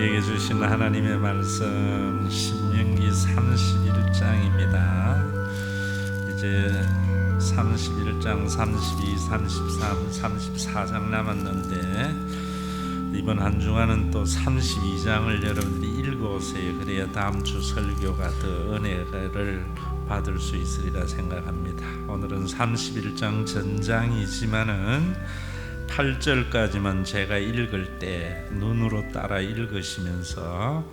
우리에게 주신 하나님의 말씀 신명기 31장입니다. 이제 31장, 32, 33, 34장 남았는데 이번 한 주간은 또 32장을 여러분들이 읽어오세요. 그래야 다음 주 설교가 더 은혜를 받을 수 있으리라 생각합니다. 오늘은 31장 전장이지만은 8절까지만 제가 읽을 때 눈으로 따라 읽으시면서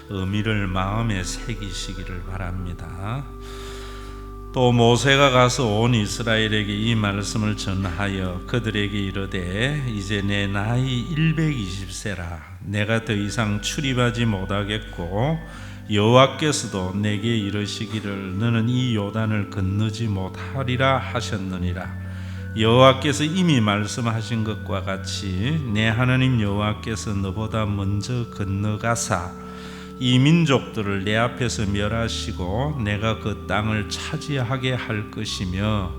의미를 마음에 새기시기를 바랍니다. 또 모세가 가서 온 이스라엘에게 이 말씀을 전하여 그들에게 이르되 이제 내 나이 120세라 내가 더 이상 출입하지 못하겠고 여호와께서도 내게 이르시기를 너는 이 요단을 건너지 못하리라 하셨느니라. 여호와께서 이미 말씀하신 것과 같이 내 하나님 여호와께서 너보다 먼저 건너가사 이 민족들을 내 앞에서 멸하시고 내가 그 땅을 차지하게 할 것이며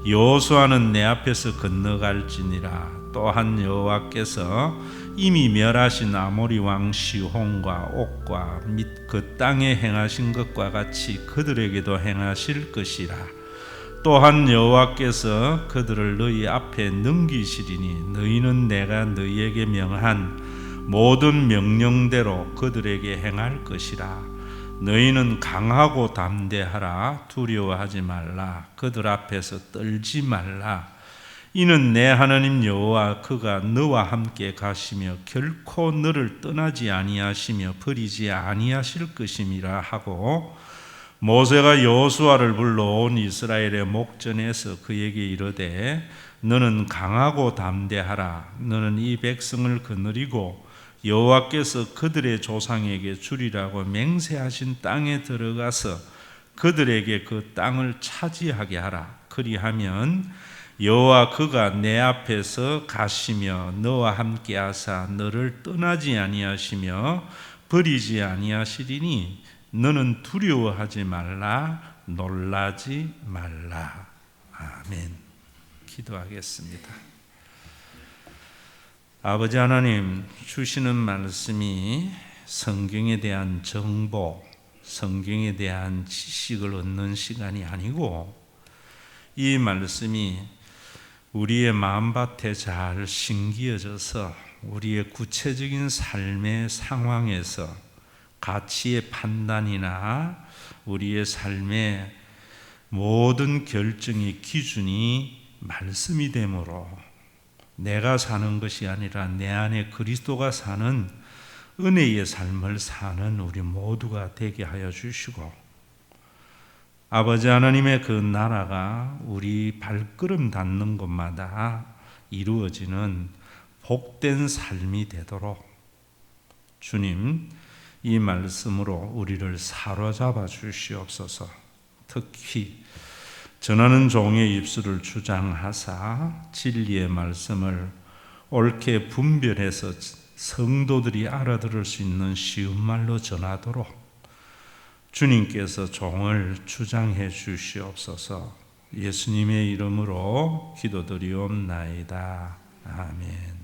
여호수아는 내 앞에서 건너갈지니라. 또한 여호와께서 이미 멸하신 아모리 왕 시혼과 옥과 및 그 땅에 행하신 것과 같이 그들에게도 행하실 것이라. 또한 여호와께서 그들을 너희 앞에 넘기시리니 너희는 내가 너희에게 명한 모든 명령대로 그들에게 행할 것이라. 너희는 강하고 담대하라. 두려워하지 말라. 그들 앞에서 떨지 말라. 이는 내 하나님 여호와 그가 너와 함께 가시며 결코 너를 떠나지 아니하시며 버리지 아니하실 것임이라 하고, 모세가 여호수아를 불러 온 이스라엘의 목전에서 그에게 이르되 너는 강하고 담대하라. 너는 이 백성을 거느리고 여호와께서 그들의 조상에게 주리라고 맹세하신 땅에 들어가서 그들에게 그 땅을 차지하게 하라. 그리하면 여호와 그가 내 앞에서 가시며 너와 함께 하사 너를 떠나지 아니하시며 버리지 아니하시리니 너는 두려워하지 말라. 놀라지 말라. 아멘. 기도하겠습니다. 아버지 하나님, 주시는 말씀이 성경에 대한 정보, 성경에 대한 지식을 얻는 시간이 아니고 이 말씀이 우리의 마음밭에 잘 심기어져서 우리의 구체적인 삶의 상황에서 가치의 판단이나 우리의 삶의 모든 결정의 기준이 말씀이 되므로 내가 사는 것이 아니라 내 안에 그리스도가 사는 은혜의 삶을 사는 우리 모두가 되게 하여 주시고, 아버지 하나님의 그 나라가 우리 발걸음 닿는 곳마다 이루어지는 복된 삶이 되도록 주님 이 말씀으로 우리를 사로잡아 주시옵소서. 특히 전하는 종의 입술을 주장하사 진리의 말씀을 옳게 분별해서 성도들이 알아들을 수 있는 쉬운 말로 전하도록 주님께서 종을 주장해 주시옵소서. 예수님의 이름으로 기도드리옵나이다. 아멘.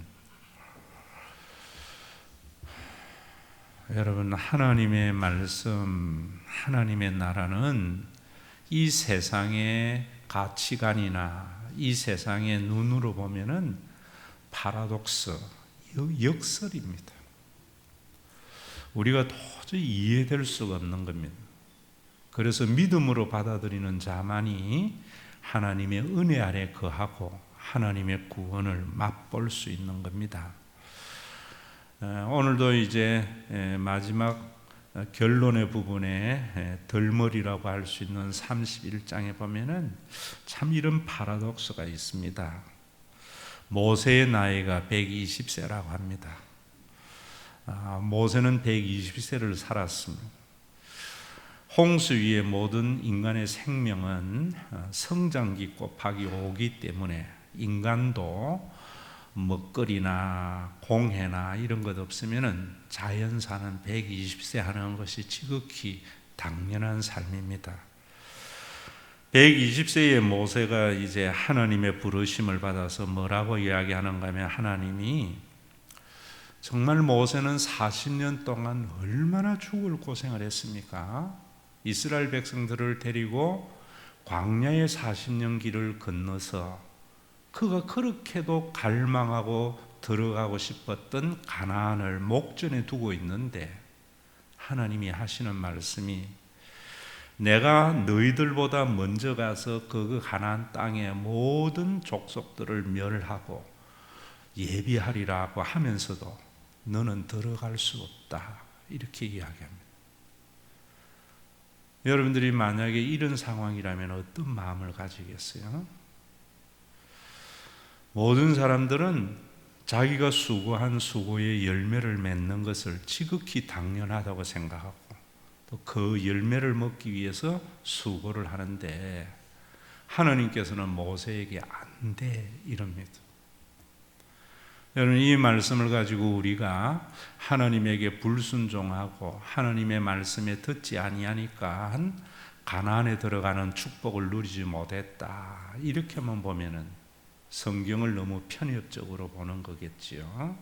여러분, 하나님의 말씀, 하나님의 나라는 이 세상의 가치관이나 이 세상의 눈으로 보면은 파라독스, 역설입니다. 우리가 도저히 이해될 수가 없는 겁니다. 그래서 믿음으로 받아들이는 자만이 하나님의 은혜 아래 거하고 하나님의 구원을 맛볼 수 있는 겁니다. 오늘도 이제 마지막 결론의 부분에 덜머리라고 할 수 있는 31장에 보면은 참 이런 파라독스가 있습니다. 모세의 나이가 120세라고 합니다. 모세는 120세를 살았습니다. 홍수 위의 모든 인간의 생명은 성장기 곱하기 5기 때문에 인간도 먹거리나 공해나 이런 것 없으면은 자연사는 120세 하는 것이 지극히 당연한 삶입니다. 120세의 모세가 이제 하나님의 부르심을 받아서 뭐라고 이야기하는가 하면 하나님이 정말 모세는 40년 동안 얼마나 죽을 고생을 했습니까? 이스라엘 백성들을 데리고 광야의 40년 길을 건너서 그가 그렇게도 갈망하고 들어가고 싶었던 가나안을 목전에 두고 있는데 하나님이 하시는 말씀이 내가 너희들보다 먼저 가서 그 가나안 땅의 모든 족속들을 멸하고 예비하리라고 하면서도 너는 들어갈 수 없다 이렇게 이야기합니다. 여러분들이 만약에 이런 상황이라면 어떤 마음을 가지겠어요? 모든 사람들은 자기가 수고한 수고의 열매를 맺는 것을 지극히 당연하다고 생각하고 또 그 열매를 먹기 위해서 수고를 하는데 하나님께서는 모세에게 안 돼 이럽니다. 여러분, 이 말씀을 가지고 우리가 하나님에게 불순종하고 하나님의 말씀에 듣지 아니하니까 가나안에 들어가는 축복을 누리지 못했다 이렇게만 보면은 성경을 너무 편협적으로 보는 거겠지요.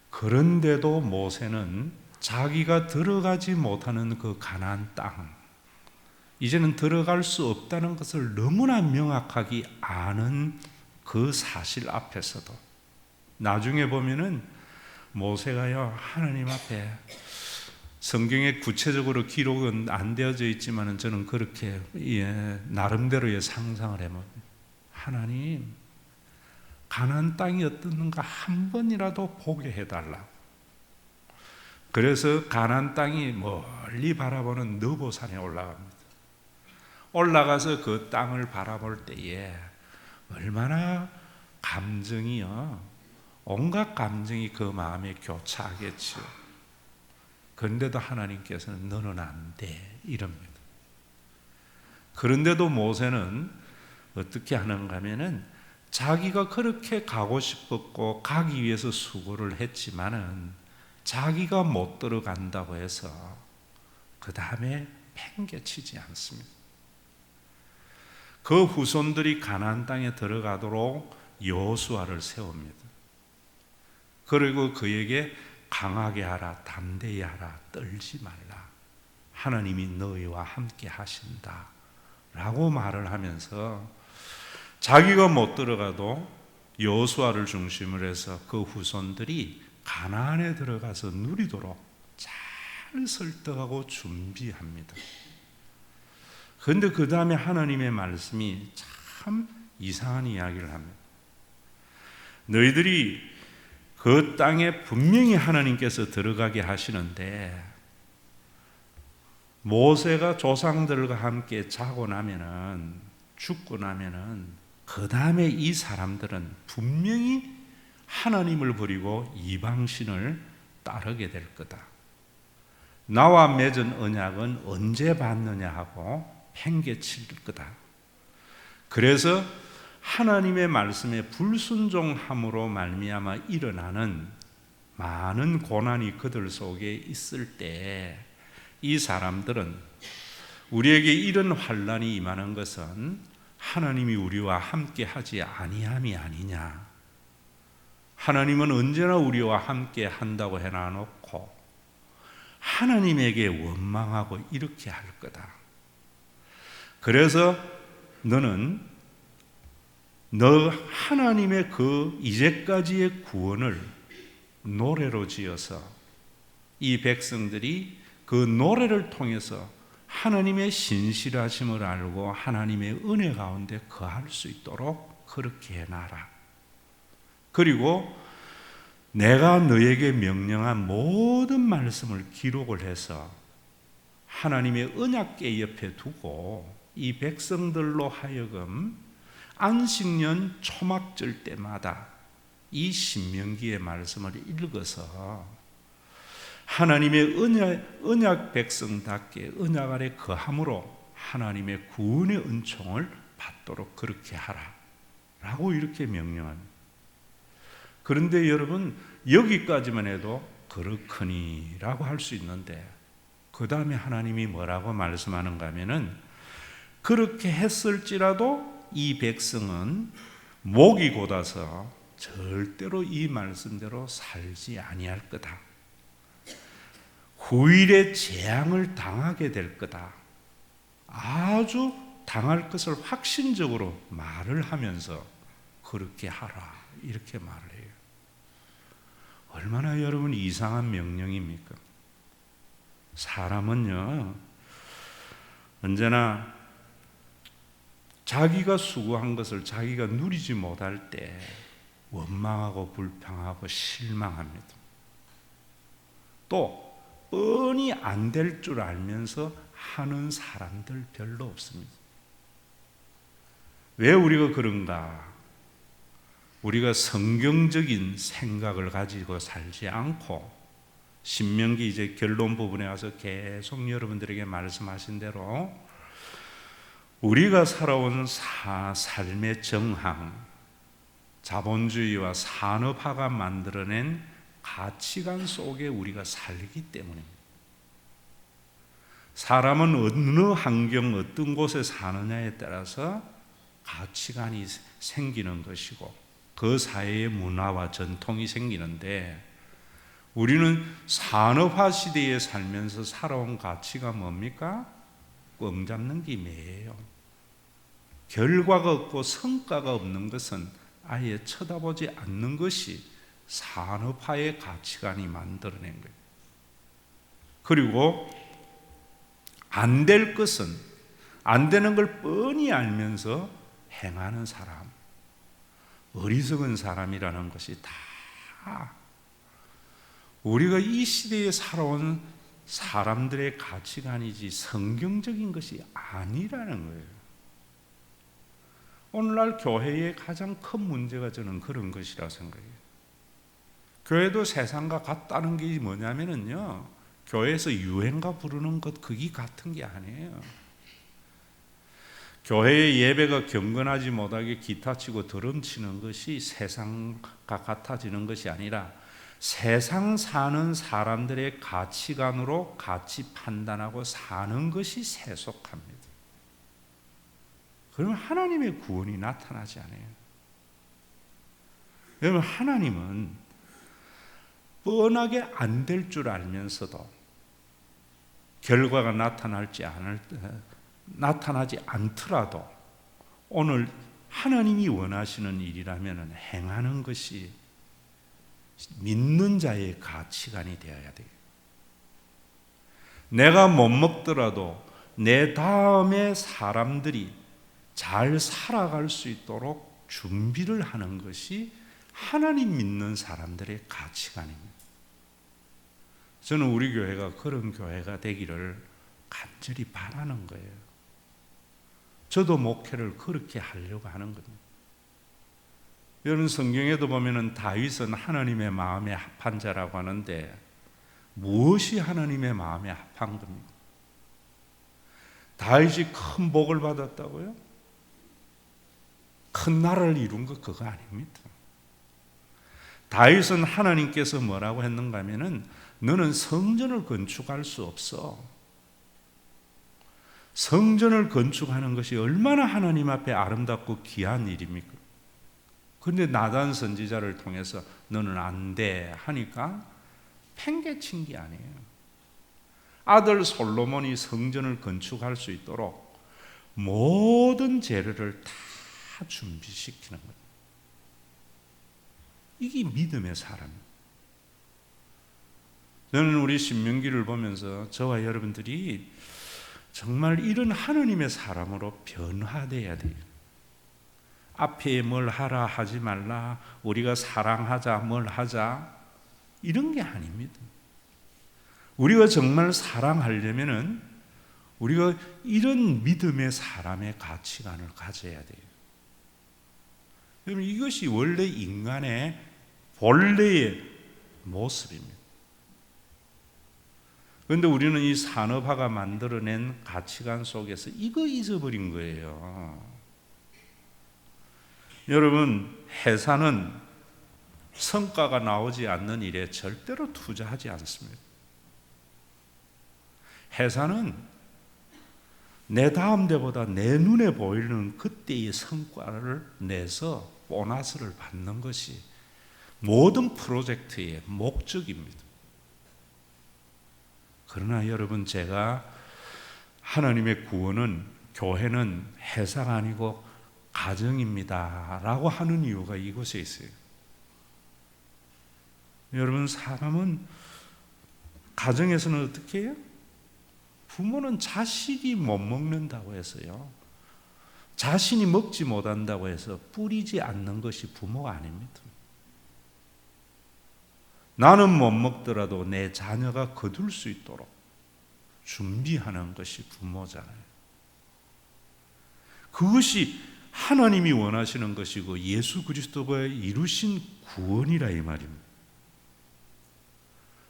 그런데도 모세는 자기가 들어가지 못하는 그 가나안 땅, 이제는 들어갈 수 없다는 것을 너무나 명확하게 아는 그 사실 앞에서도 나중에 보면은 모세가요 하나님 앞에 성경에 구체적으로 기록은 안 되어져 있지만은 저는 그렇게 나름대로의 상상을 해봅니다. 하나님, 가나안 땅이 어떻는가 한 번이라도 보게 해달라고. 그래서 가나안 땅이 멀리 바라보는 느보산에 올라갑니다. 올라가서 그 땅을 바라볼 때에 얼마나 감정이요, 온갖 감정이 그 마음에 교차하겠지요. 그런데도 하나님께서는 너는 안 돼 이럽니다. 그런데도 모세는 어떻게 하는가 하면은 자기가 그렇게 가고 싶었고 가기 위해서 수고를 했지만은 자기가 못 들어간다고 해서 그 다음에 팽개치지 않습니다. 그 후손들이 가나안 땅에 들어가도록 여호수아를 세웁니다. 그리고 그에게 강하게 하라, 담대히 하라, 떨지 말라. 하나님이 너희와 함께 하신다 라고 말을 하면서 자기가 못 들어가도 여호수아를 중심으로 해서 그 후손들이 가나안에 들어가서 누리도록 잘 설득하고 준비합니다. 그런데 그 다음에 하나님의 말씀이 참 이상한 이야기를 합니다. 너희들이 그 땅에 분명히 하나님께서 들어가게 하시는데 모세가 조상들과 함께 자고 나면은, 죽고 나면은 그 다음에 이 사람들은 분명히 하나님을 버리고 이방신을 따르게 될 거다. 나와 맺은 언약은 언제 받느냐 하고 팽개칠 거다. 그래서 하나님의 말씀에 불순종함으로 말미암아 일어나는 많은 고난이 그들 속에 있을 때 이 사람들은 우리에게 이런 환난이 임하는 것은 하나님이 우리와 함께 하지 아니함이 아니냐, 하나님은 언제나 우리와 함께 한다고 해놔놓고 하나님에게 원망하고 이렇게 할 거다. 그래서 너는 너 하나님의 그 이제까지의 구원을 노래로 지어서 이 백성들이 그 노래를 통해서 하나님의 신실하심을 알고 하나님의 은혜 가운데 거할 수 있도록 그렇게 해놔라. 그리고 내가 너에게 명령한 모든 말씀을 기록을 해서 하나님의 언약궤 옆에 두고 이 백성들로 하여금 안식년 초막절 때마다 이 신명기의 말씀을 읽어서 하나님의 언약 백성답게 언약 아래 거함으로 하나님의 구원의 은총을 받도록 그렇게 하라 라고 이렇게 명령합니다. 그런데 여러분, 여기까지만 해도 그렇거니 라고 할 수 있는데 그 다음에 하나님이 뭐라고 말씀하는가 하면은 그렇게 했을지라도 이 백성은 목이 곧아서 절대로 이 말씀대로 살지 아니할 거다. 후일에 재앙을 당하게 될 거다. 아주 당할 것을 확신적으로 말을 하면서 그렇게 하라 이렇게 말을 해요. 얼마나 여러분 이상한 명령입니까? 사람은요 언제나 자기가 수고한 것을 자기가 누리지 못할 때 원망하고 불평하고 실망합니다. 또 뻔히 안 될 줄 알면서 하는 사람들 별로 없습니다. 왜 우리가 그런가? 우리가 성경적인 생각을 가지고 살지 않고 신명기 이제 결론 부분에 와서 계속 여러분들에게 말씀하신 대로 우리가 살아온 삶의 정황, 자본주의와 산업화가 만들어낸 가치관 속에 우리가 살기 때문입니다. 사람은 어느 환경, 어떤 곳에 사느냐에 따라서 가치관이 생기는 것이고 그 사회의 문화와 전통이 생기는데 우리는 산업화 시대에 살면서 살아온 가치가 뭡니까? 꽝 잡는 김이에요. 결과가 없고 성과가 없는 것은 아예 쳐다보지 않는 것이 산업화의 가치관이 만들어낸 거예요. 그리고 안 될 것은 안 되는 걸 뻔히 알면서 행하는 사람, 어리석은 사람이라는 것이 다 우리가 이 시대에 살아온 사람들의 가치관이지 성경적인 것이 아니라는 거예요. 오늘날 교회의 가장 큰 문제가 저는 그런 것이라 생각해요. 교회도 세상과 같다는 게 뭐냐면요, 교회에서 유행가 부르는 것 그게 같은 게 아니에요. 교회의 예배가 경건하지 못하게 기타 치고 드럼 치는 것이 세상과 같아지는 것이 아니라 세상 사는 사람들의 가치관으로 가치 판단하고 사는 것이 세속합니다. 그러면 하나님의 구원이 나타나지 않아요. 여러분, 하나님은 뻔하게 안 될 줄 알면서도 결과가 나타나지 않더라도 오늘 하나님이 원하시는 일이라면 행하는 것이 믿는 자의 가치관이 되어야 돼요. 내가 못 먹더라도 내 다음에 사람들이 잘 살아갈 수 있도록 준비를 하는 것이 하나님 믿는 사람들의 가치관입니다. 저는 우리 교회가 그런 교회가 되기를 간절히 바라는 거예요. 저도 목회를 그렇게 하려고 하는 겁니다. 여러분, 성경에도 보면은 다윗은 하나님의 마음에 합한 자라고 하는데 무엇이 하나님의 마음에 합한 겁니까? 다윗이 큰 복을 받았다고요? 큰 나라를 이룬 것 그거 아닙니다. 다윗은 하나님께서 뭐라고 했는가 하면은 너는 성전을 건축할 수 없어. 성전을 건축하는 것이 얼마나 하나님 앞에 아름답고 귀한 일입니까? 그런데 나단 선지자를 통해서 너는 안 돼 하니까 팽개친 게 아니에요. 아들 솔로몬이 성전을 건축할 수 있도록 모든 재료를 다 준비시키는 거예요. 이게 믿음의 사람이에요. 저는 우리 신명기를 보면서 저와 여러분들이 정말 이런 하나님의 사람으로 변화돼야 돼요. 앞에 뭘 하라 하지 말라, 우리가 사랑하자 뭘 하자 이런 게 아닙니다. 우리가 정말 사랑하려면은 우리가 이런 믿음의 사람의 가치관을 가져야 돼요. 여러분, 이것이 원래 인간의 본래의 모습입니다. 그런데 우리는 이 산업화가 만들어낸 가치관 속에서 이거 잊어버린 거예요. 여러분, 회사는 성과가 나오지 않는 일에 절대로 투자하지 않습니다. 회사는 내 다음 대보다 내 눈에 보이는 그때의 성과를 내서 보너스를 받는 것이 모든 프로젝트의 목적입니다. 그러나 여러분, 제가 하나님의 구원은, 교회는 회사가 아니고 가정입니다 라고 하는 이유가 이곳에 있어요. 여러분, 사람은 가정에서는 어떻게 해요? 부모는 자식이 못 먹는다고 해서요, 자신이 먹지 못한다고 해서 뿌리지 않는 것이 부모가 아닙니다. 나는 못 먹더라도 내 자녀가 거둘 수 있도록 준비하는 것이 부모잖아요. 그것이 하나님이 원하시는 것이고 예수 그리스도가 이루신 구원이라 이 말입니다.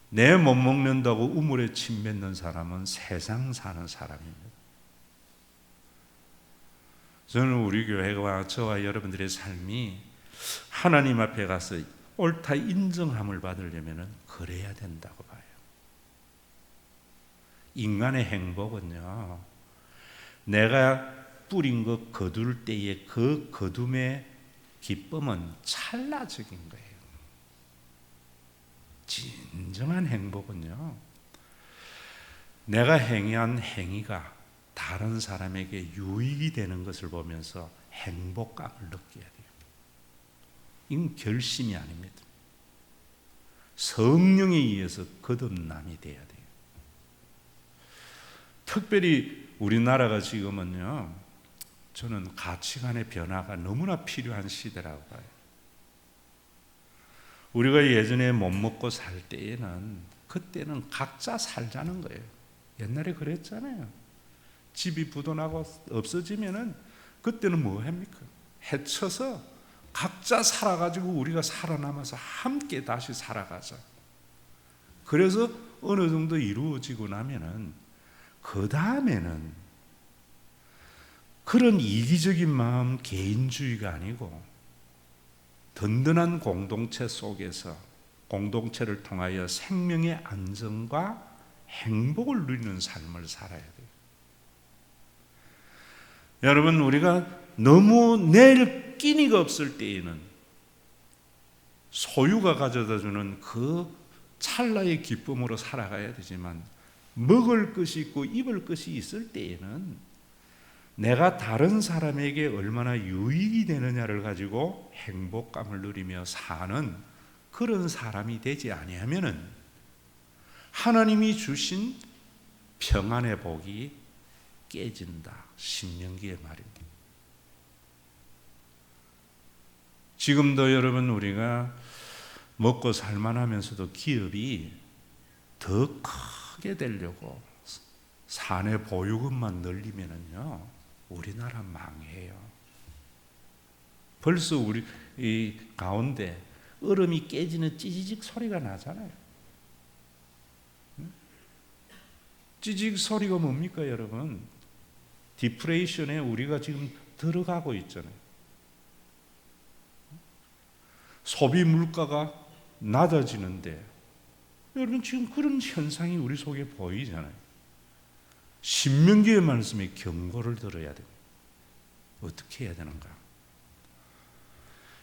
내 못 먹는다고 우물에 침 뱉는 사람은 세상 사는 사람입니다. 저는 우리 교회와 저와 여러분들의 삶이 하나님 앞에 가서 옳다 인정함을 받으려면 그래야 된다고 봐요. 인간의 행복은요, 내가 뿌린 것 거둘 때의 그 거둠의 기쁨은 찰나적인 거예요. 진정한 행복은요, 내가 행한 행위가 다른 사람에게 유익이 되는 것을 보면서 행복감을 느껴야 돼요. 이건 결심이 아닙니다. 성령에 의해서 거듭남이 돼야 돼요. 특별히 우리나라가 지금은요, 저는 가치관의 변화가 너무나 필요한 시대라고 봐요. 우리가 예전에 못 먹고 살 때에는, 그때는 각자 살자는 거예요. 옛날에 그랬잖아요. 집이 부도나고 없어지면은 그때는 뭐 합니까? 해쳐서 각자 살아가지고 우리가 살아남아서 함께 다시 살아가자. 그래서 어느 정도 이루어지고 나면은 그 다음에는 그런 이기적인 마음, 개인주의가 아니고 든든한 공동체 속에서 공동체를 통하여 생명의 안정과 행복을 누리는 삶을 살아야 돼요. 여러분, 우리가 너무 낼 끼니가 없을 때에는 소유가 가져다주는 그 찰나의 기쁨으로 살아가야 되지만, 먹을 것이 있고 입을 것이 있을 때에는 내가 다른 사람에게 얼마나 유익이 되느냐를 가지고 행복감을 누리며 사는 그런 사람이 되지 아니하면은 하나님이 주신 평안의 복이 깨진다. 신명기의 말입니다. 지금도 여러분, 우리가 먹고 살만하면서도 기업이 더 크게 되려고 사내 보유금만 늘리면은요, 우리나라 망해요. 벌써 우리 이 가운데 얼음이 깨지는 찌지직 소리가 나잖아요. 찌지직 소리가 뭡니까, 여러분? 디프레이션에 우리가 지금 들어가고 있잖아요. 소비 물가가 낮아지는데, 여러분, 지금 그런 현상이 우리 속에 보이잖아요. 신명기의 말씀에 경고를 들어야 돼요. 어떻게 해야 되는가?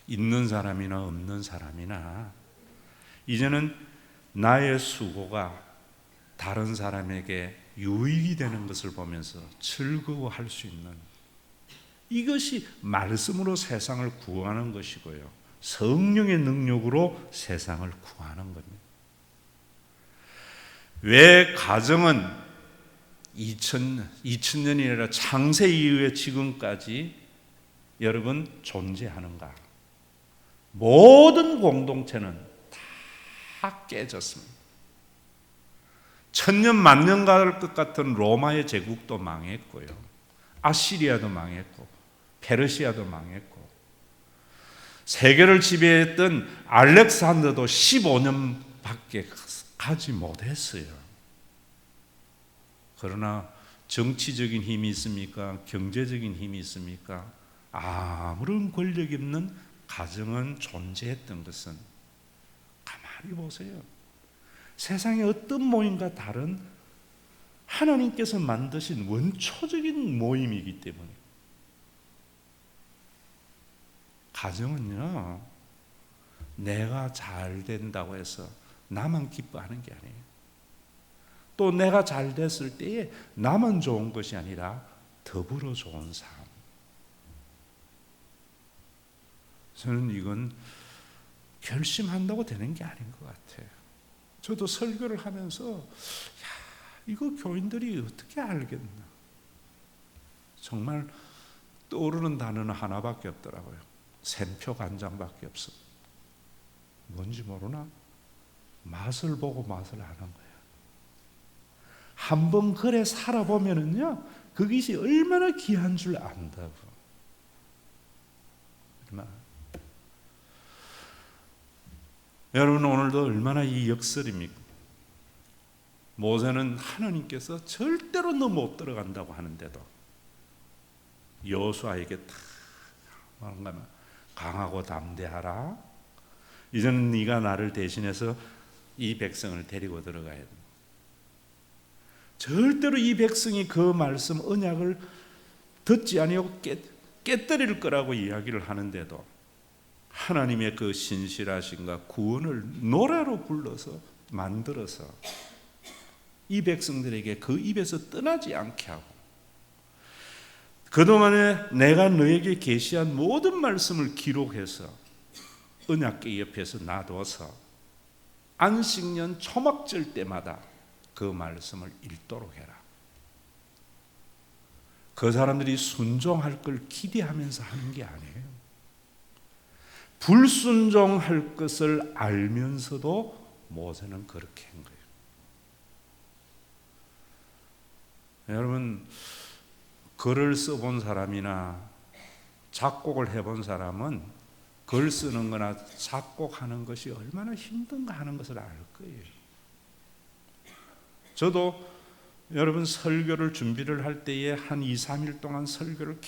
있는 사람이나 없는 사람이나 이제는 나의 수고가 다른 사람에게 유익이 되는 것을 보면서 즐거워할 수 있는, 이것이 말씀으로 세상을 구하는 것이고요, 성령의 능력으로 세상을 구하는 겁니다. 왜 가정은 2000년이 아니라 창세 이후에 지금까지 여러분 존재하는가? 모든 공동체는 다 깨졌습니다. 천년 만년 갈 것 같은 로마의 제국도 망했고요, 아시리아도 망했고 페르시아도 망했고, 세계를 지배했던 알렉산더도 15년밖에 가지 못했어요. 그러나 정치적인 힘이 있습니까? 경제적인 힘이 있습니까? 아무런 권력이 없는 가정은 존재했던 것은, 가만히 보세요, 세상의 어떤 모임과 다른 하나님께서 만드신 원초적인 모임이기 때문에 가정은요, 내가 잘 된다고 해서 나만 기뻐하는 게 아니에요. 또 내가 잘 됐을 때에 나만 좋은 것이 아니라 더불어 좋은 삶. 저는 이건 결심한다고 되는 게 아닌 것 같아요. 저도 설교를 하면서 이거 교인들이 어떻게 알겠나. 정말 떠오르는 단어는 하나밖에 없더라고요. 샘표 간장밖에 없어. 뭔지 모르나? 맛을 보고 맛을 아는 거예요. 한번 그래 살아보면은요, 그것이 얼마나 귀한 줄 안다고. 여러분, 오늘도 얼마나 이 역설입니까? 모세는 하나님께서 절대로 너 못 들어간다고 하는데도 여호수아에게 다 강하고 담대하라. 이제는 네가 나를 대신해서 이 백성을 데리고 들어가야 돼. 절대로 이 백성이 그 말씀 언약을 듣지 아니하고 깨뜨릴 거라고 이야기를 하는데도 하나님의 그 신실하심과 구원을 노래로 불러서 만들어서 이 백성들에게 그 입에서 떠나지 않게 하고, 그동안에 내가 너에게 계시한 모든 말씀을 기록해서 언약궤 옆에서 놔둬서 안식년 초막절 때마다 그 말씀을 읽도록 해라. 그 사람들이 순종할 걸 기대하면서 하는 게 아니에요. 불순종할 것을 알면서도 모세는 그렇게 한 거예요. 여러분, 글을 써본 사람이나 작곡을 해본 사람은 글 쓰는 거나 작곡하는 것이 얼마나 힘든가 하는 것을 알 거예요. 저도 여러분 설교를 준비를 할 때에 한 2, 3일 동안 설교를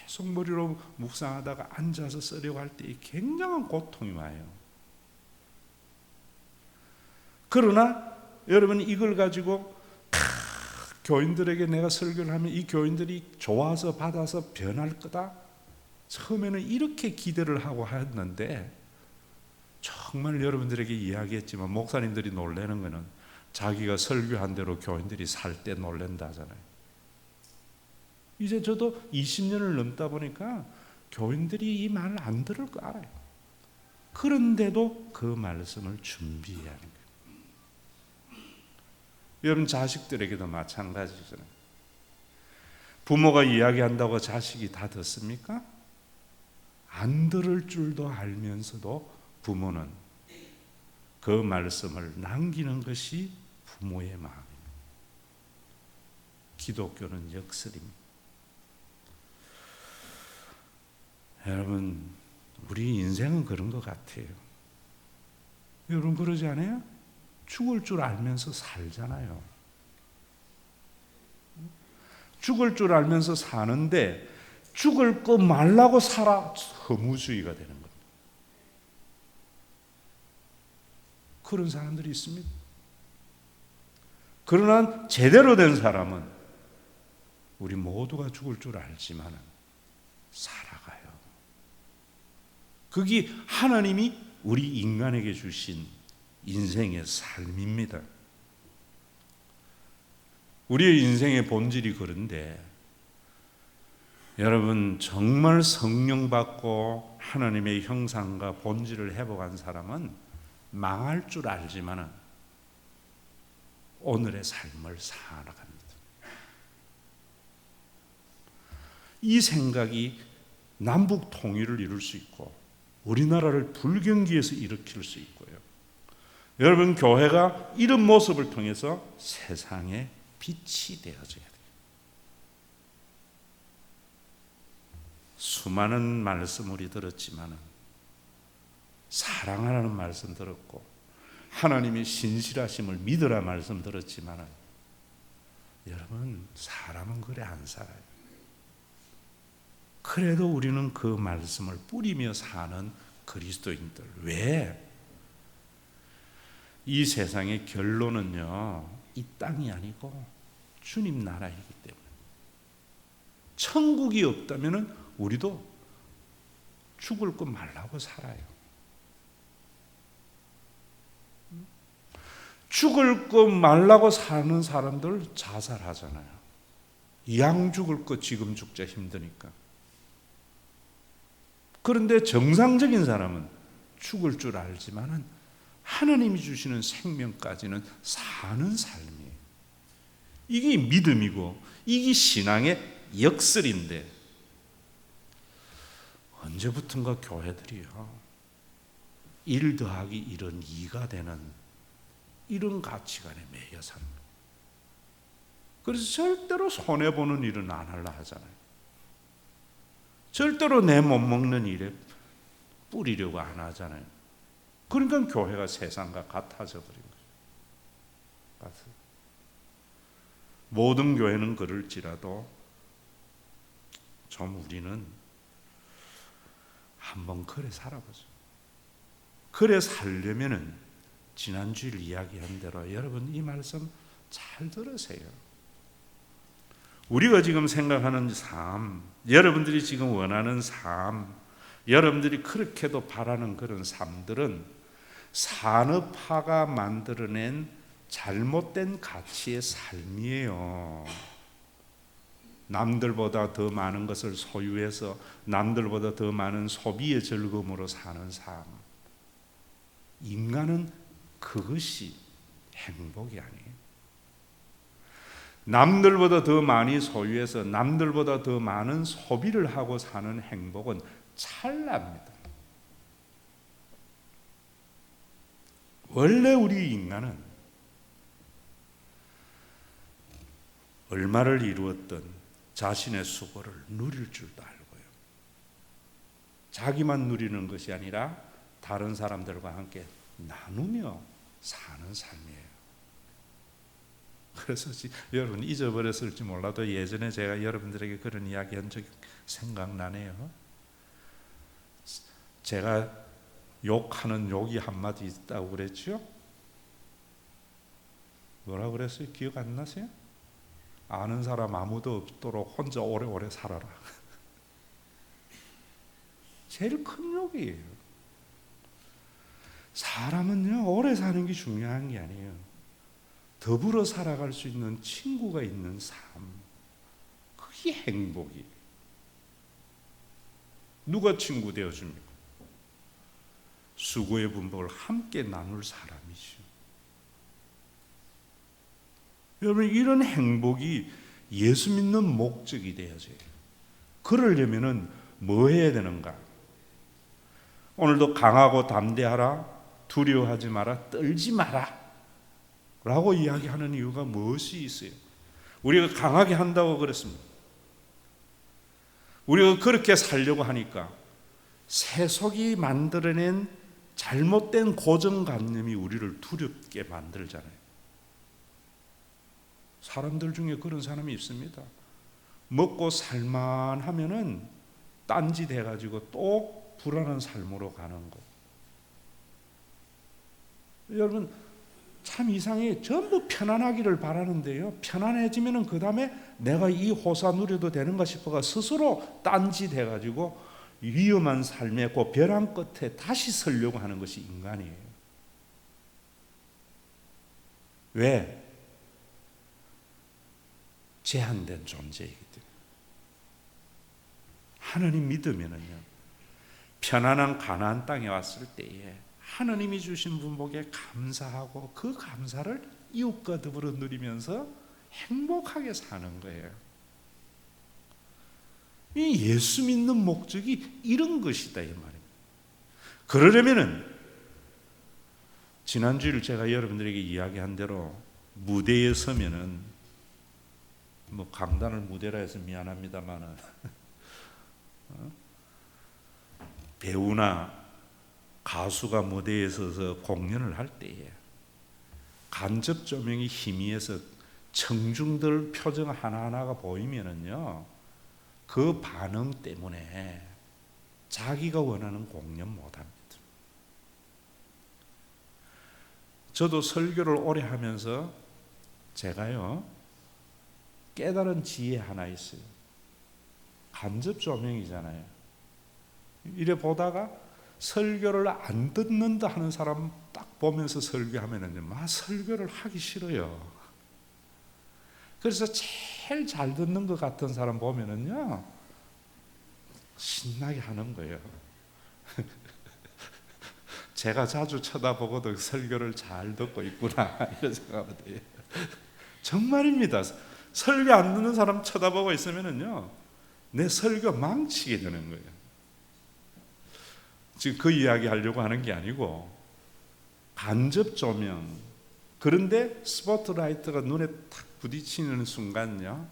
계속 머리로 묵상하다가 앉아서 쓰려고 할 때에 굉장한 고통이 와요. 그러나 여러분, 이걸 가지고 교인들에게 내가 설교를 하면 이 교인들이 좋아서 받아서 변할 거다, 처음에는 이렇게 기대를 하고 했는데, 정말 여러분들에게 이야기했지만 목사님들이 놀라는 거는 자기가 설교한 대로 교인들이 살 때 놀란다잖아요. 이제 저도 20년을 넘다 보니까 교인들이 이 말을 안 들을 거 알아요. 그런데도 그 말씀을 준비해야 하는 거예요. 여러분, 자식들에게도 마찬가지잖아요. 부모가 이야기한다고 자식이 다 듣습니까? 안 들을 줄도 알면서도 부모는 그 말씀을 남기는 것이 부모의 마음입니다. 기독교는 역설입니다. 여러분, 우리 인생은 그런 것 같아요. 여러분, 그러지 않아요? 죽을 줄 알면서 살잖아요. 죽을 줄 알면서 사는데 죽을 거 말라고 살아, 허무주의가 되는 겁니다. 그런 사람들이 있습니다. 그러나 제대로 된 사람은 우리 모두가 죽을 줄 알지만 살아가요. 그게 하나님이 우리 인간에게 주신 인생의 삶입니다. 우리의 인생의 본질이 그런데, 여러분, 정말 성령 받고 하나님의 형상과 본질을 회복한 사람은 망할 줄 알지만 오늘의 삶을 살아갑니다. 이 생각이 남북 통일을 이룰 수 있고 우리나라를 불경기에서 일으킬 수 있고요. 여러분, 교회가 이런 모습을 통해서 세상에 빛이 되어져야 돼요. 수많은 말씀 우리 들었지만 사랑하라는 말씀 들었고 하나님의 신실하심을 믿으라 말씀 들었지만 여러분, 사람은 그래 안 살아요. 그래도 우리는 그 말씀을 뿌리며 사는 그리스도인들. 왜? 이 세상의 결론은요, 이 땅이 아니고 주님 나라이기 때문에. 천국이 없다면 우리도 죽을 것 말라고 살아요. 죽을 것 말라고 사는 사람들 자살하잖아요. 양 죽을 것 지금 죽자 힘드니까. 그런데 정상적인 사람은 죽을 줄 알지만은 하나님이 주시는 생명까지는 사는 삶이에요. 이게 믿음이고 이게 신앙의 역설인데, 언제부턴가 교회들이요 1 더하기 1은 2가 되는 이런 가치관에 매여 삽니다. 그래서 절대로 손해보는 일은 안 하려 하잖아요. 절대로 내 못 먹는 일에 뿌리려고 안 하잖아요. 그러니까 교회가 세상과 같아져 버린 거죠. 모든 교회는 그럴지라도 좀 우리는 한번 그래 살아보죠. 그래 살려면은 지난주일 이야기한 대로 여러분 이 말씀 잘 들으세요. 우리가 지금 생각하는 삶, 여러분들이 지금 원하는 삶, 여러분들이 그렇게도 바라는 그런 삶들은 산업화가 만들어낸 잘못된 가치의 삶이에요. 남들보다 더 많은 것을 소유해서 남들보다 더 많은 소비의 즐거움으로 사는 삶. 인간은 그것이 행복이 아니에요. 남들보다 더 많이 소유해서 남들보다 더 많은 소비를 하고 사는 행복은 찰나입니다. 원래 우리 인간은 얼마를 이루었던 자신의 수고를 누릴 줄도 알고요. 자기만 누리는 것이 아니라 다른 사람들과 함께 나누며 사는 삶이에요. 그래서 여러분 잊어버렸을지 몰라도 예전에 제가 여러분들에게 그런 이야기한 적이 생각나네요. 제가 욕하는 욕이 한마디 있다고 그랬죠? 뭐라고 그랬어요? 기억 안 나세요? 아는 사람 아무도 없도록 혼자 오래오래 살아라. 제일 큰 욕이에요. 사람은요 오래 사는 게 중요한 게 아니에요. 더불어 살아갈 수 있는 친구가 있는 삶, 그게 행복이에요. 누가 친구 되어줍니까? 수고의 분복을 함께 나눌 사람이죠. 여러분 이런 행복이 예수 믿는 목적이 되어져요. 그러려면은 뭐 해야 되는가? 오늘도 강하고 담대하라, 두려워하지 마라, 떨지 마라 라고 이야기하는 이유가 무엇이 있어요? 우리가 강하게 한다고 그랬습니다. 우리가 그렇게 살려고 하니까 세속이 만들어낸 잘못된 고정관념이 우리를 두렵게 만들잖아요. 사람들 중에 그런 사람이 있습니다. 먹고 살만 하면은 딴짓 해가지고 또 불안한 삶으로 가는 거. 여러분 참 이상해. 전부 편안하기를 바라는데요, 편안해지면은 그 다음에 내가 이 호사 누려도 되는가 싶어가 스스로 딴짓 해가지고 위험한 삶의 그 벼랑 끝에 다시 서려고 하는 것이 인간이에요. 왜? 제한된 존재이기 때문에. 하나님 믿으면은요, 편안한 가나안 땅에 왔을 때에 하나님이 주신 분복에 감사하고 그 감사를 이웃과 더불어 누리면서 행복하게 사는 거예요. 이 예수 믿는 목적이 이런 것이다 이 말입니다. 그러려면은 지난주일 제가 여러분들에게 이야기한 대로 무대에 서면은 뭐 강단을 무대라 해서 미안합니다만은 배우나 가수가 무대에 서서 공연을 할 때에 간접 조명이 희미해서 청중들 표정 하나하나가 보이면은요, 그 반응 때문에 자기가 원하는 공연 못합니다. 저도 설교를 오래 하면서 제가요 깨달은 지혜 하나 있어요. 간접 조명이잖아요. 이래 보다가 설교를 안 듣는다 하는 사람 딱 보면서 설교하면은 막 설교를 하기 싫어요. 그래서 제일 잘 듣는 것 같은 사람 보면은요 신나게 하는 거예요. 제가 자주 쳐다보고도 설교를 잘 듣고 있구나 이런 생각이 돼요. 정말입니다. 설교 안 듣는 사람 쳐다보고 있으면은요 내 설교 망치게 되는 거예요. 지금 그 이야기 하려고 하는 게 아니고 간접 조명, 그런데 스포트라이트가 눈에 탁 부딪히는 순간요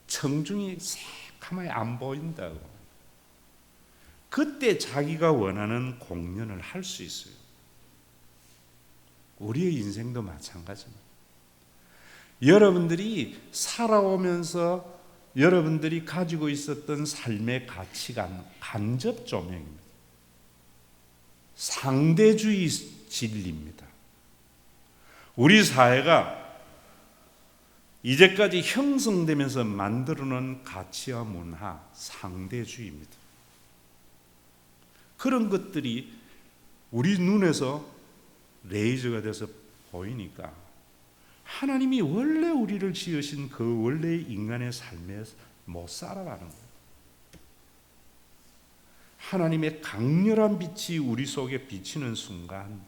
청중이 새카맣게 안 보인다고. 그때 자기가 원하는 공연을 할 수 있어요. 우리의 인생도 마찬가지입니다. 여러분들이 살아오면서 여러분들이 가지고 있었던 삶의 가치관, 간접 조명입니다. 상대주의 진리입니다. 우리 사회가 이제까지 형성되면서 만들어놓은 가치와 문화, 상대주의입니다. 그런 것들이 우리 눈에서 레이저가 돼서 보이니까 하나님이 원래 우리를 지으신 그 원래의 인간의 삶에 못 살아가는 거예요. 하나님의 강렬한 빛이 우리 속에 비치는 순간,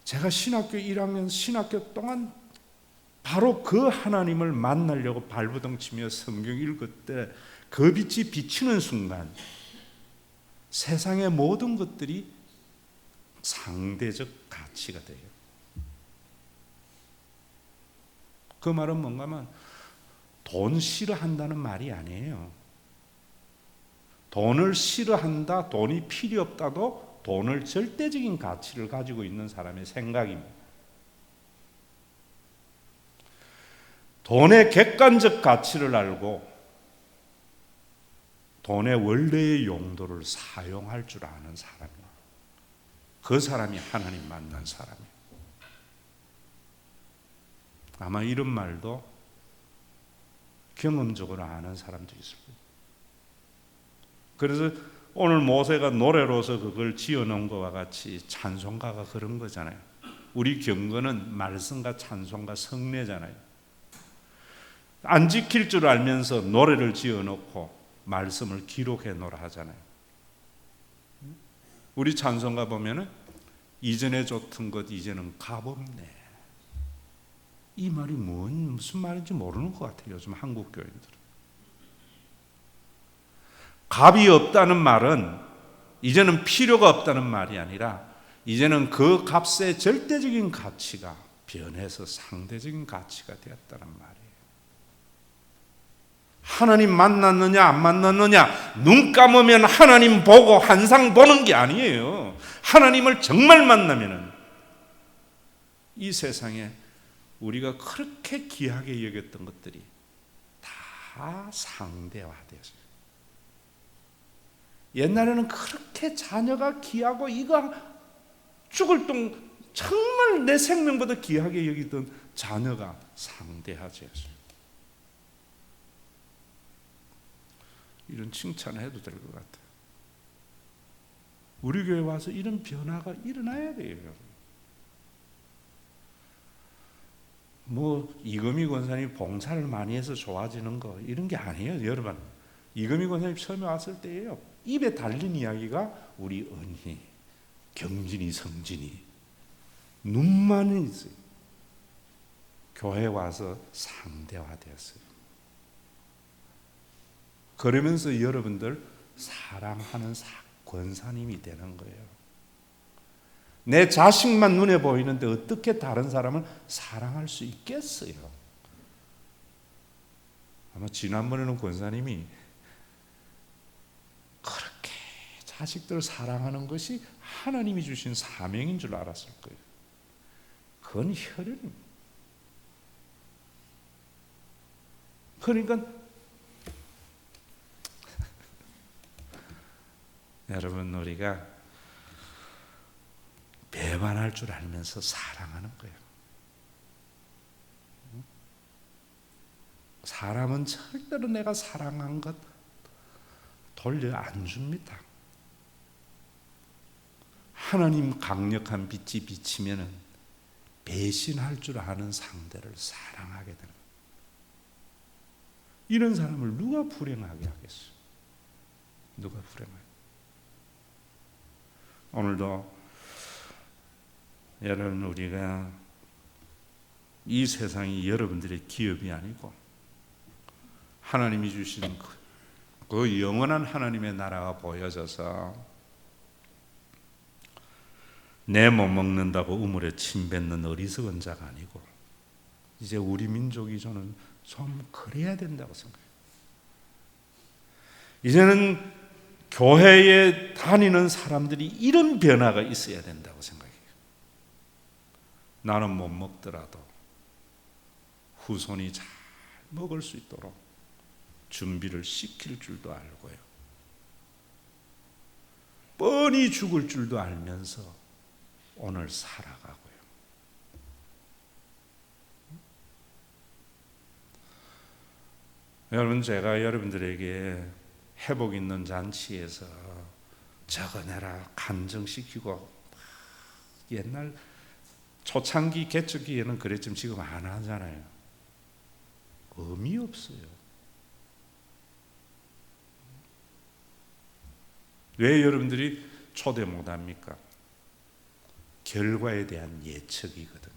제가 신학교 1학년 신학교 동안 바로 그 하나님을 만나려고 발버둥 치며 성경 읽을 때 그 빛이 비치는 순간 세상의 모든 것들이 상대적 가치가 돼요. 그 말은 뭔가 하면 돈 싫어한다는 말이 아니에요. 돈을 싫어한다, 돈이 필요 없다도 돈을 절대적인 가치를 가지고 있는 사람의 생각입니다. 돈의 객관적 가치를 알고 돈의 원래의 용도를 사용할 줄 아는 사람이에요. 그 사람이 하나님 만난 사람이에요. 아마 이런 말도 경험적으로 아는 사람도 있을 거예요. 그래서 오늘 모세가 노래로서 그걸 지어놓은 것과 같이 찬송가가 그런 거잖아요. 우리 경건은 말씀과 찬송가 성례잖아요. 안 지킬 줄 알면서 노래를 지어놓고 말씀을 기록해 놓으라 하잖아요. 우리 찬송가 보면은 이전에 좋던 것 이제는 값없네. 이 말이 무슨 말인지 모르는 것 같아요. 요즘 한국 교인들은. 값이 없다는 말은 이제는 필요가 없다는 말이 아니라 이제는 그 값의 절대적인 가치가 변해서 상대적인 가치가 되었다는 말이에요. 하나님 만났느냐 안 만났느냐, 눈 감으면 하나님 보고 한상 보는 게 아니에요. 하나님을 정말 만나면은 이 세상에 우리가 그렇게 귀하게 여겼던 것들이 다 상대화되었어요. 옛날에는 그렇게 자녀가 귀하고 이거 죽을 똥 정말 내 생명보다 귀하게 여기던 자녀가 상대화되었어요. 이런 칭찬을 해도 될 것 같아요. 우리 교회 와서 이런 변화가 일어나야 돼요. 뭐 이금희 권사님 봉사를 많이 해서 좋아지는 거 이런 게 아니에요. 여러분, 이금희 권사님 처음에 왔을 때예요. 입에 달린 이야기가 우리 은희, 경진이, 성진이 눈만 있어요. 교회 와서 상대화되었어요. 그러면서 여러분들 사랑하는 권사님이 되는 거예요. 내 자식만 눈에 보이는데 어떻게 다른 사람을 사랑할 수 있겠어요? 아마 지난번에는 권사님이 그렇게 자식들을 사랑하는 것이 하나님이 주신 사명인 줄 알았을 거예요. 그건 혈연입니다. 그러니까 여러분, 우리가 배반할 줄 알면서 사랑하는 거예요. 사람은 절대로 내가 사랑한 것 돌려 안 줍니다. 하나님 강력한 빛이 비치면은 배신할 줄 아는 상대를 사랑하게 되는 거예요. 이런 사람을 누가 불행하게 하겠어요? 누가 불행하게? 오늘도 여러분, 우리가 이 세상이 여러분들의 기업이 아니고 하나님이 주신 그 영원한 하나님의 나라가 보여져서 내 못 먹는다고 우물에 침 뱉는 어리석은 자가 아니고 이제 우리 민족이 저는 좀 그래야 된다고 생각해요. 이제는 교회에 다니는 사람들이 이런 변화가 있어야 된다고 생각해요. 나는 못 먹더라도 후손이 잘 먹을 수 있도록 준비를 시킬 줄도 알고요. 뻔히 죽을 줄도 알면서 오늘 살아가고요. 여러분, 제가 여러분들에게 회복 있는 잔치에서 적어내라 간증시키고, 옛날 초창기 개척기에는 그랬지만 지금 안 하잖아요. 의미 없어요. 왜 여러분들이 초대 못합니까? 결과에 대한 예측이거든요.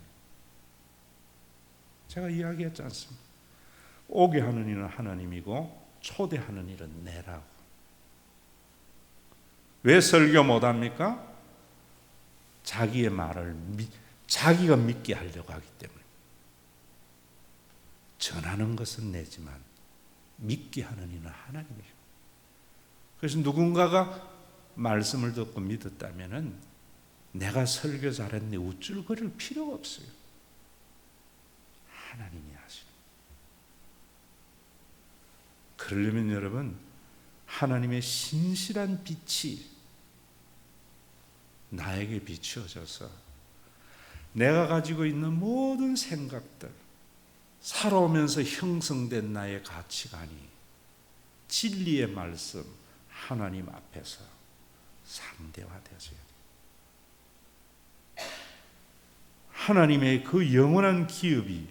제가 이야기했지 않습니까? 오게 하는 일은 하나님이고 초대하는 일은 내라고. 왜 설교 못합니까? 자기의 말을 자기가 믿게 하려고 하기 때문에. 전하는 것은 내지만 믿게 하는 이는 하나님이에요. 그래서 누군가가 말씀을 듣고 믿었다면은 내가 설교 잘했네 우쭐거릴 필요가 없어요. 하나님이 하시는. 그러려면 여러분, 하나님의 신실한 빛이 나에게 비추어져서 내가 가지고 있는 모든 생각들, 살아오면서 형성된 나의 가치관이 진리의 말씀 하나님 앞에서 상대화되어져야 돼요. 하나님의 그 영원한 기업이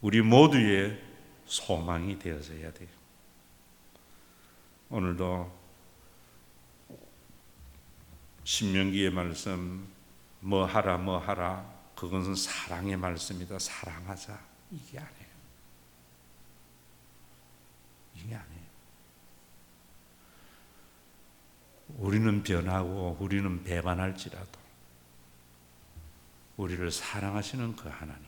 우리 모두의 소망이 되어져야 돼요. 오늘도 신명기의 말씀 뭐 하라 그것은 사랑의 말씀이다. 사랑하자. 이게 아니에요. 이게 아니에요. 우리는 변하고 우리는 배반할지라도 우리를 사랑하시는 그 하나님,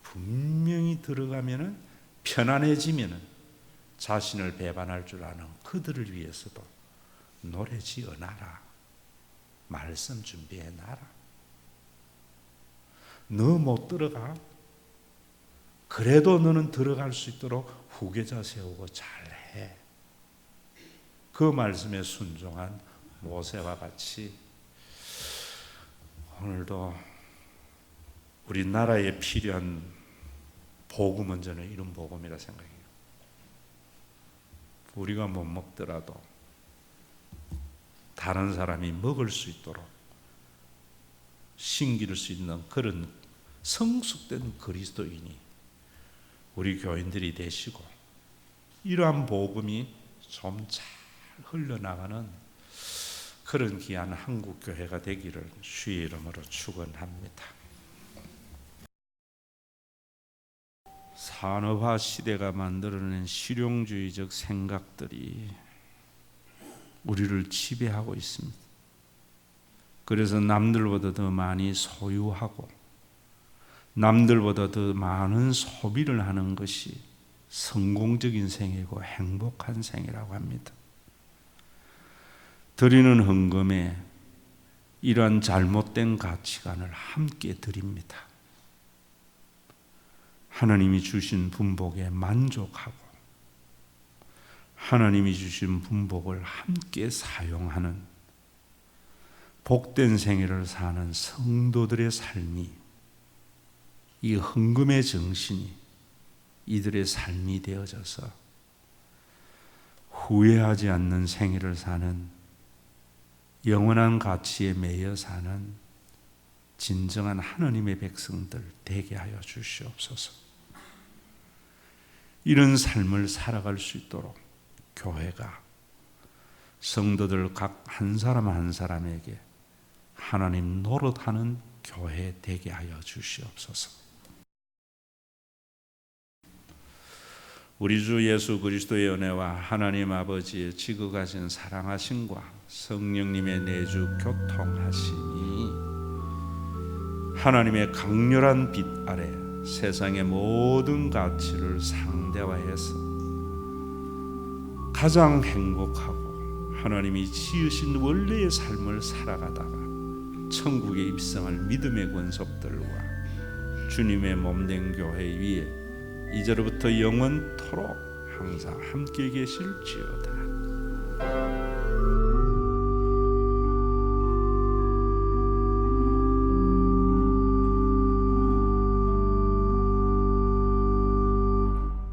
분명히 들어가면은 편안해지면은 자신을 배반할 줄 아는 그들을 위해서도 노래 지어놔라. 말씀 준비해놔라. 너 못 들어가? 그래도 너는 들어갈 수 있도록 후계자 세우고 잘해. 그 말씀에 순종한 모세와 같이 오늘도 우리나라에 필요한 복음은 저는 이런 복음이라 생각해요. 우리가 못 먹더라도 다른 사람이 먹을 수 있도록 신기를 수 있는 그런 성숙된 그리스도인이 우리 교인들이 되시고, 이러한 복음이 좀 잘 흘러나가는 그런 귀한 한국교회가 되기를 주의 이름으로 축원합니다. 산업화 시대가 만들어낸 실용주의적 생각들이 우리를 지배하고 있습니다. 그래서 남들보다 더 많이 소유하고 남들보다 더 많은 소비를 하는 것이 성공적인 생이고 행복한 생이라고 합니다. 드리는 헌금에 이러한 잘못된 가치관을 함께 드립니다. 하나님이 주신 분복에 만족하고 하나님이 주신 분복을 함께 사용하는 복된 생애를 사는 성도들의 삶이, 이 헌금의 정신이 이들의 삶이 되어져서 후회하지 않는 생애를 사는, 영원한 가치에 매여 사는 진정한 하나님의 백성들 되게 하여 주시옵소서. 이런 삶을 살아갈 수 있도록 교회가 성도들 각 한 사람 한 사람에게 하나님 노릇하는 교회 되게 하여 주시옵소서. 우리 주 예수 그리스도의 은혜와 하나님 아버지의 지극하신 사랑하심과 성령님의 내주 교통하심이 하나님의 강렬한 빛 아래 세상의 모든 가치를 상대화해서 가장 행복하고 하나님이 지으신 원래의 삶을 살아가다가 천국에 입성할 믿음의 권속들과 주님의 몸된 교회 위에 이제로부터 영원토록 항상 함께 계실지어다.